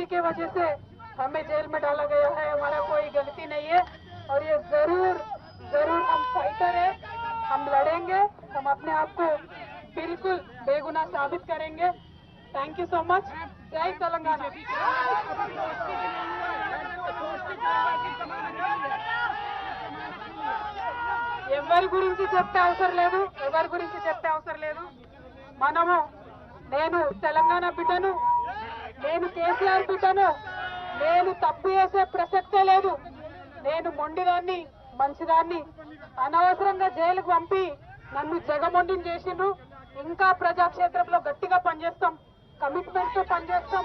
गलती के वजह से हमें जेल में डाला गया है, हमारा कोई गलती नहीं है और ये जरूर जरूर हम फाइटर है, हम लड़ेंगे, हम अपने आप को बिल्कुल बेगुनाह साबित करेंगे। Thank you so much. जय तेलंगाना। ఎవరి గురించి చెప్తే అవసరం లేదు, ఎవరి గురించి చెప్తే అవసరం లేదు. మనము నేను తెలంగాణ బిడ్డను, నేను కేసీఆర్ బిడ్డను, నేను తప్పు చేసే ప్రసక్తే లేదు. నేను మొండిదాన్ని, మంచిదాన్ని, అనవసరంగా జైలుకు పంపి నన్ను జగమొండిని చేసిండ్రు. ఇంకా ప్రజాక్షేత్రంలో గట్టిగా పనిచేస్తాం, కమిట్మెంట్ తో పనిచేస్తాం,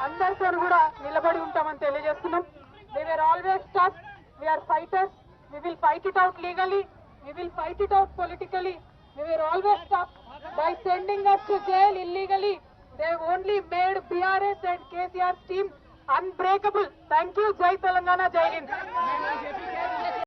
అందరితో కూడా నిలబడి ఉంటామని తెలియజేస్తున్నాం. We were always tough, we are fighters, we will fight it out legally, we will fight it out politically. We were always tough. By sending us to jail illegally, they only made BRS and KCR's team unbreakable. Thank you. Jai Telangana, Jai Hind.